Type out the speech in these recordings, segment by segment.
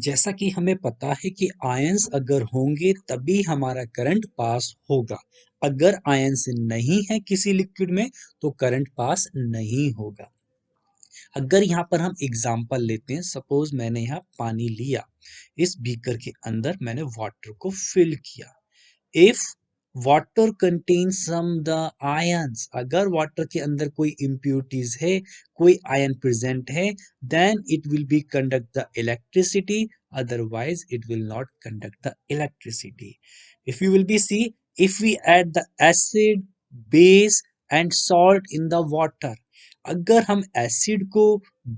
जैसा कि हमें पता है कि आयंस अगर होंगे तभी हमारा करंट पास होगा। अगर आयंस नहीं है किसी लिक्विड में तो करंट पास नहीं होगा। अगर यहाँ पर हम एग्जांपल लेते हैं, सपोज मैंने यहाँ पानी लिया, इस बीकर के अंदर मैंने वाटर को फिल किया। If water contains some the ions, अगर वाटर के अंदर कोई इम्प्यूरिटीज है, कोई आयन प्रेजेंट है, then it will be conduct the electricity, otherwise it will not conduct the electricity. If you will be see, if we add the acid, base and salt in the water, अगर हम acid को,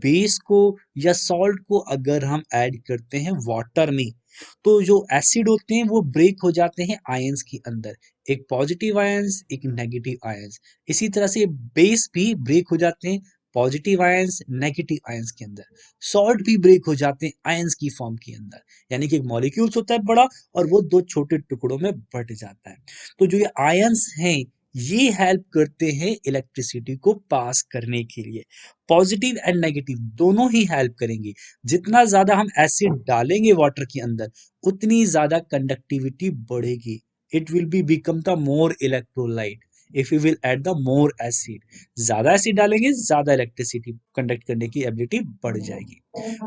base को या salt को अगर हम add करते हैं वाटर में, तो जो एसिड होते हैं वो ब्रेक हो जाते हैं आयंस के अंदर, एक पॉजिटिव आयंस एक नेगेटिव आयंस। इसी तरह से बेस भी ब्रेक हो जाते हैं पॉजिटिव आयंस नेगेटिव आयंस के अंदर। सॉल्ट भी ब्रेक हो जाते हैं आयंस की फॉर्म के अंदर, यानी कि एक मॉलिक्यूल्स होता है बड़ा और वो दो छोटे टुकड़ों में बट जाता है। तो जो ये आयंस हैं ये हेल्प करते हैं इलेक्ट्रिसिटी को पास करने के लिए। पॉजिटिव एंड नेगेटिव दोनों ही हेल्प करेंगे। जितना ज्यादा हम एसिड डालेंगे वाटर के अंदर उतनी ज्यादा कंडक्टिविटी बढ़ेगी। It will be become the more electrolyte if you will add the more acid. ज्यादा एसिड डालेंगे ज्यादा इलेक्ट्रिसिटी कंडक्ट करने की एबिलिटी बढ़ जाएगी।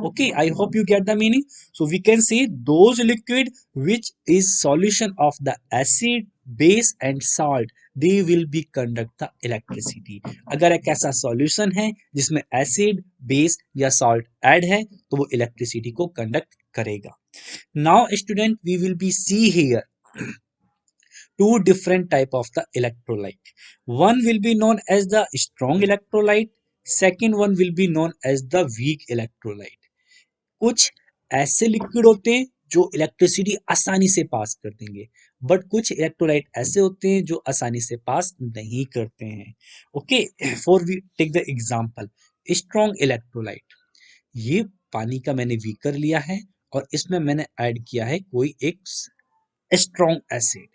Okay, I hope you get the meaning. So we can say those liquid which is solution of the acid, base and salt, they will be conduct the electricity. अगर एक ऐसा solution है जिसमें acid, base या salt add है तो वो electricity को कंडक्ट करेगा। Now student, we will be see here two different type of the electrolyte. One will be known as the strong electrolyte, second one will be known as the weak electrolyte. कुछ ऐसे liquid होते हैं जो electricity आसानी से पास कर देंगे, but कुछ इलेक्ट्रोलाइट ऐसे होते हैं जो आसानी से पास नहीं करते हैं। Okay, for we take the example strong electrolyte. ये पानी का मैंने बीकर लिया है और इसमें मैंने ऐड किया है कोई एक strong acid.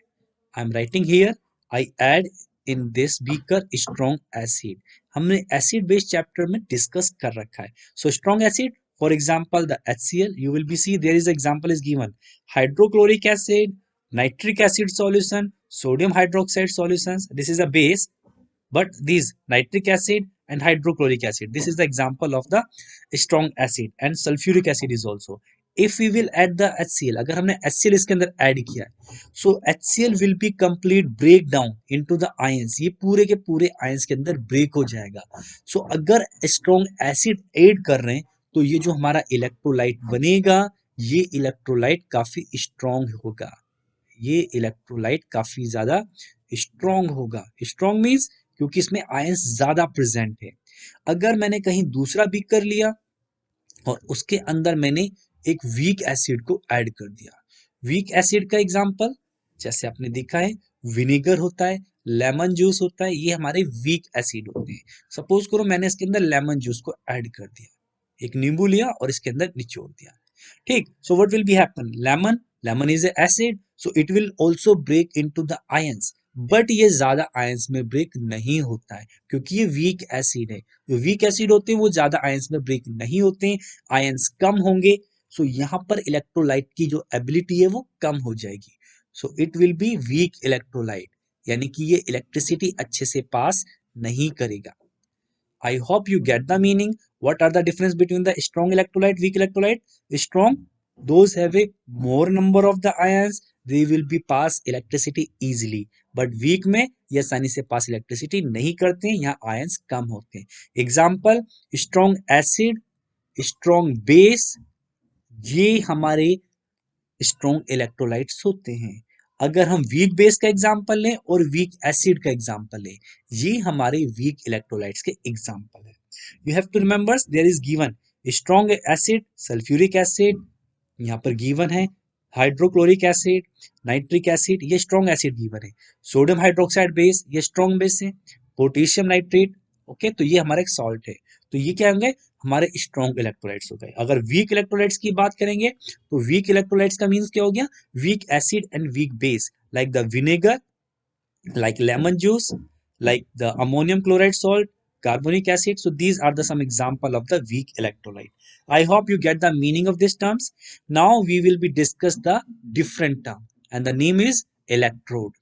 I am writing here, I add in this beaker strong acid. हमने एसिड बेस्ड चैप्टर में डिस्कस कर रखा है। So strong acid, for example the HCl, you will be see there is example is given hydrochloric acid, nitric acid solution, sodium hydroxide solutions. This is a base, but these nitric acid and hydrochloric acid, this is the example of the strong acid, and sulfuric acid is also. If we will add the HCl, अगर हमने HCl इसके अंदर add किया है, so HCl will be complete break down into the ions, ये पूरे के पूरे आयंस के अंदर ब्रेक हो जाएगा। so अगर स्ट्रॉन्ग एसिड ऐड कर रहे हैं तो ये जो हमारा इलेक्ट्रोलाइट बनेगा, ये इलेक्ट्रोलाइट काफी स्ट्रॉन्ग होगा, ये इलेक्ट्रोलाइट काफी ज्यादा स्ट्रॉन्ग होगा। स्ट्रॉन्ग मींस क्योंकि इसमें आयंस ज्यादा प्रेजेंट है। अगर मैंने कहीं दूसरा बीकर लिया और उसके अंदर मैंने एक वीक एसिड को ऐड कर दिया, वीक एसिड का एग्जांपल जैसे आपने देखा है विनेगर होता है, लेमन जूस होता है, ये हमारे वीक एसिड होते हैं। सपोज करो मैंने इसके अंदर लेमन जूस को ऐड कर दिया, एक नींबू लिया और इसके अंदर निचोड़ दिया, ठीक। So what will be happen, lemon, lemon is a acid, so it will also break into the ions, but ये ज्यादा आयंस में ब्रेक नहीं होता है क्योंकि ये वीक एसिड है। जो वीक एसिड होते हैं वो ज्यादा आयंस में ब्रेक नहीं होते हैं, आयंस कम होंगे, सो यहाँ पर इलेक्ट्रोलाइट की जो एबिलिटी है वो कम हो जाएगी। सो it will be weak electrolyte, यानी कि ये इलेक्ट्रिसिटी अच्छे से पास नहीं करेगा। I hope you get the meaning. What are the difference between the strong electrolyte, weak electrolyte? Strong, those have a more number of the ions, they will be pass electricity easily. But weak में ये आसानी से पास electricity नहीं करते हैं, यहाँ ions कम होते हैं। Example strong acid, strong base, ये हमारे स्ट्रॉन्ग इलेक्ट्रोलाइट्स होते हैं। अगर हम वीक बेस का एग्जांपल लें और वीक एसिड का एग्जांपल लें, ये हमारे वीक इलेक्ट्रोलाइट्स के एग्जांपल है। You have to remember there is given strong acid, sulphuric acid यहाँ पर गिवन है, हाइड्रोक्लोरिक एसिड, नाइट्रिक एसिड, ये स्ट्रॉन्ग एसिड गिवन है, सोडियम हाइड्रोक्साइड बेस, ये स्ट्रॉन्ग बेस है, पोटेशियम नाइट्रेट, ओके, तो ये हमारा एक सॉल्ट है। तो ये क्या होंगे, हमारे स्ट्रॉन्ग इलेक्ट्रोलाइट्स हो गए। अगर वीक इलेक्ट्रोलाइट्स की बात करेंगे तो वीक इलेक्ट्रोलाइट्स का मीन्स क्या हो गया, weak acid and weak base, like the vinegar, like lemon juice, like the ammonium chloride salt, carbonic acid. So these are the some example of the weak electrolyte. I hope you get the meaning of these terms. Now we will be discuss the different term, and the name is electrode.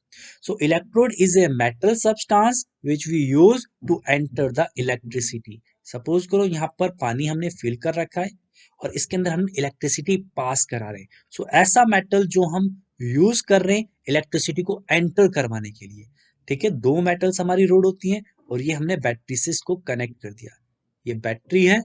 So electrode is a metal substance which we use to enter the electricity. Suppose करो यहाँ पर पानी हमने fill कर रखा है और इसके अंदर हम इलेक्ट्रिसिटी पास करा रहे हैं. सो ऐसा मेटल जो हम यूज कर रहे हैं इलेक्ट्रिसिटी को एंटर करवाने के लिए. ठीक है, दो मेटल्स हमारी रोड होती हैं और ये हमने बैटरी से इसको कनेक्ट कर दिया. ये बैटरी है,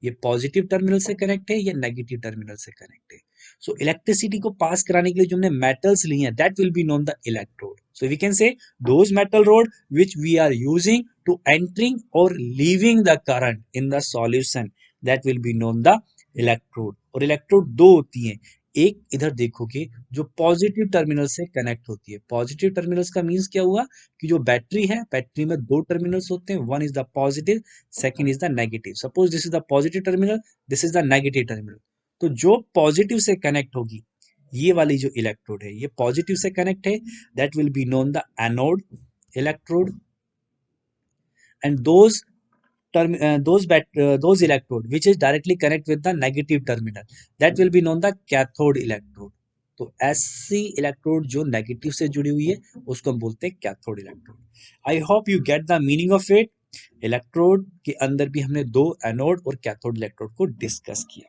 ये पॉजिटिव टर्मिनल से कनेक्ट है, ये नेगेटिव टर्मिनल से कनेक्ट है. सो इलेक्ट्रिसिटी को पास कराने के लिए जो हमने मेटल्स लिए हैं that will be known the electrode. So we can say those metal rod which we are using to entering or leaving the current in the solution that will be known the electrode. और electrode दो होती हैं. एक इधर देखोगे जो positive terminal से connect होती है. पॉजिटिव टर्मिनल्स का मींस क्या हुआ कि जो बैटरी है, बैटरी में दो टर्मिनल्स होते हैं. One is the positive, second is the negative. Suppose this is the positive terminal, this is the negative terminal. तो जो पॉजिटिव से कनेक्ट होगी, ये वाली जो इलेक्ट्रोड है ये पॉजिटिव से कनेक्ट है, that will be known the anode electrode. And those electrode which is directly connect with the negative terminal that will be known the cathode electrode. तो ऐसी इलेक्ट्रोड जो नेगेटिव से जुड़ी हुई है उसको हम बोलते हैं cathode electrode. I hope you get the meaning of it. Electrode के अंदर भी हमने दो एनोड और कैथोड इलेक्ट्रोड को डिस्कस किया.